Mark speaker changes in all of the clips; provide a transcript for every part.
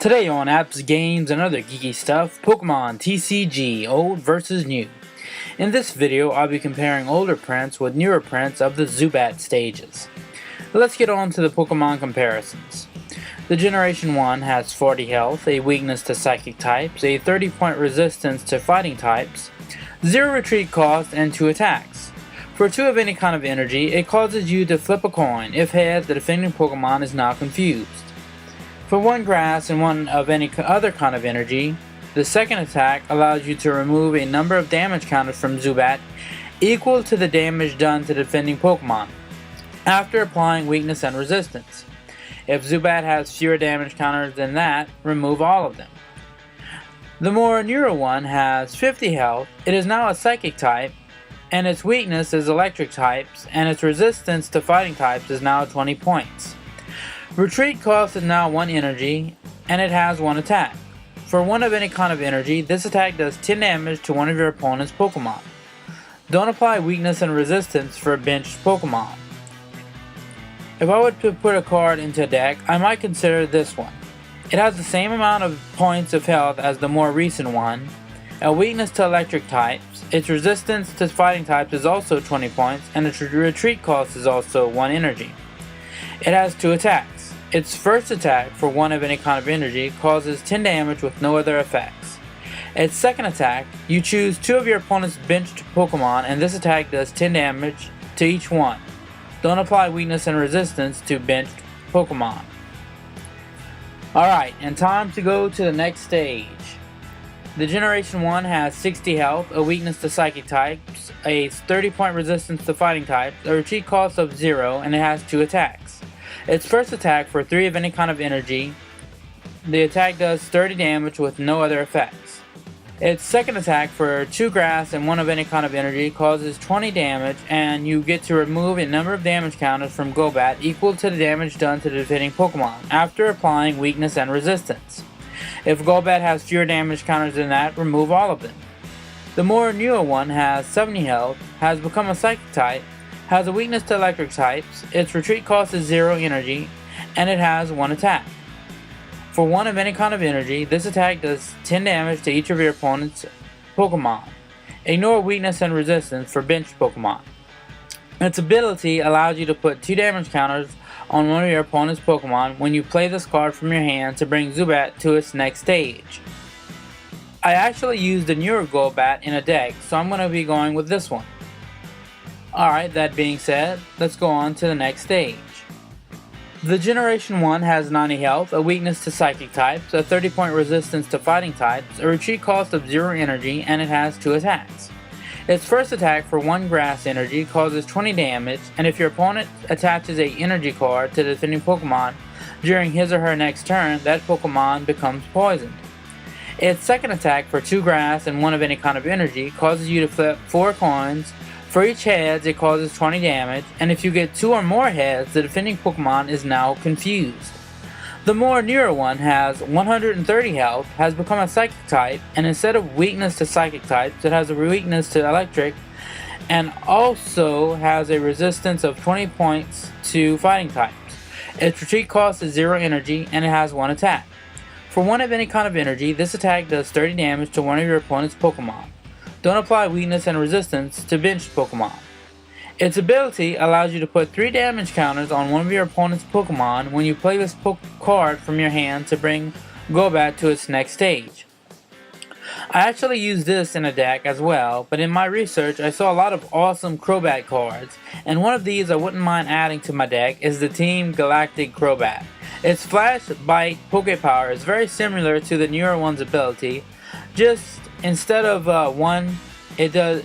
Speaker 1: Today on Apps, Games, and Other Geeky Stuff, Pokemon TCG, Old versus New. In this video, I'll be comparing older prints with newer prints of the Zubat stages. Let's get on to the Pokemon comparisons. The Generation 1 has 40 health, a weakness to psychic types, a 30-point resistance to fighting types, 0 retreat cost, and 2 attacks. For 2 of any kind of energy, it causes you to flip a coin. If heads, the defending Pokemon is now confused. For 1 grass and 1 of any other kind of energy, the second attack allows you to remove a number of damage counters from Zubat equal to the damage done to the defending Pokemon, after applying weakness and resistance. If Zubat has fewer damage counters than that, remove all of them. The more newer one has 50 health, it is now a psychic type, and its weakness is electric types, and its resistance to fighting types is now 20 points. Retreat cost is now 1 energy, and it has 1 attack. For 1 of any kind of energy, this attack does 10 damage to one of your opponent's Pokemon. Don't apply weakness and resistance for benched Pokemon. If I were to put a card into a deck, I might consider this one. It has the same amount of points of health as the more recent one, a weakness to electric types, its resistance to fighting types is also 20 points, and its retreat cost is also 1 energy. It has 2 attacks. Its first attack, for 1 of any kind of energy, causes 10 damage with no other effects. Its second attack, you choose 2 of your opponent's benched Pokemon, and this attack does 10 damage to each one. Don't apply weakness and resistance to benched Pokemon. Alright, and time to go to the next stage. The Generation 1 has 60 health, a weakness to psychic types, a 30-point resistance to fighting types, a retreat cost of 0, and it has 2 attacks. Its first attack, for 3 of any kind of energy, the attack does 30 damage with no other effects. Its second attack, for 2 grass and 1 of any kind of energy, causes 20 damage, and you get to remove a number of damage counters from Zubat equal to the damage done to the defending Pokemon, after applying weakness and resistance. If Zubat has fewer damage counters than that, remove all of them. The more newer one has 70 health, has become a psychic type, has a weakness to electric types, its retreat cost is 0 energy, and it has 1 attack. For 1 of any kind of energy, this attack does 10 damage to each of your opponent's Pokemon. Ignore weakness and resistance for benched Pokemon. Its ability allows you to put 2 damage counters on one of your opponent's Pokemon when you play this card from your hand to bring Zubat to its next stage. I actually used the newer Zubat in a deck, so I'm going to be going with this one. Alright, that being said, let's go on to the next stage. The Generation 1 has 90 health, a weakness to psychic types, a 30-point resistance to fighting types, a retreat cost of 0 energy, and it has 2 attacks. Its first attack, for 1 grass energy, causes 20 damage, and if your opponent attaches a energy card to the defending Pokemon during his or her next turn, that Pokemon becomes poisoned. Its second attack, for 2 grass and 1 of any kind of energy, causes you to flip 4 coins. For each heads, it causes 20 damage, and if you get 2 or more heads, the defending Pokemon is now confused. The more newer one has 130 health, has become a psychic type, and instead of weakness to psychic types, it has a weakness to electric, and also has a resistance of 20 points to fighting types. Its retreat cost is 0 energy, and it has 1 attack. For 1 of any kind of energy, this attack does 30 damage to one of your opponent's Pokemon. Don't apply weakness and resistance to benched Pokemon. Its ability allows you to put 3 damage counters on one of your opponent's Pokemon when you play this card from your hand to bring Zubat to its next stage. I actually used this in a deck as well, but in my research I saw a lot of awesome Crobat cards, and one of these I wouldn't mind adding to my deck is the Team Galactic Crobat. Its Flash Bite Pokepower is very similar to the newer one's ability, just instead of 1, it does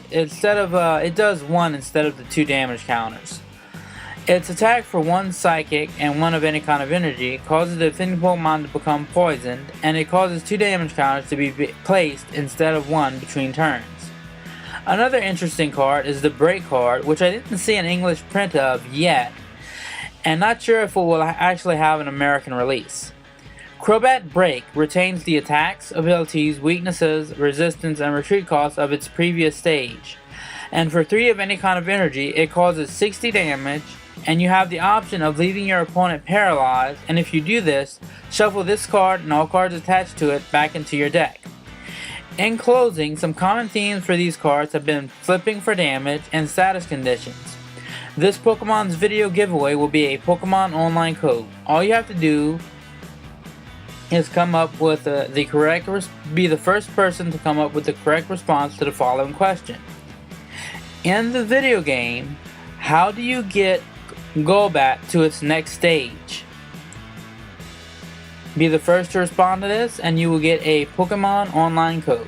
Speaker 1: 1 instead of the 2 damage counters. Its attack, for 1 psychic and 1 of any kind of energy, causes the defending Pokemon to become poisoned, and it causes 2 damage counters to be placed instead of 1 between turns. Another interesting card is the Break card, which I didn't see an English print of yet, and not sure if it will actually have an American release. Crobat Break retains the attacks, abilities, weaknesses, resistance, and retreat costs of its previous stage, and for 3 of any kind of energy, it causes 60 damage, and you have the option of leaving your opponent paralyzed, and if you do this, shuffle this card and all cards attached to it back into your deck. In closing, some common themes for these cards have been flipping for damage and status conditions. This Pokemon's video giveaway will be a Pokemon online code. All you have to do is come up with be the first person to come up with the correct response to the following question. In the video game, how do you get Zubat to its next stage? Be the first to respond to this and you will get a Pokemon online code.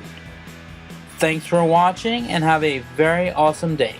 Speaker 1: Thanks for watching and have a very awesome day.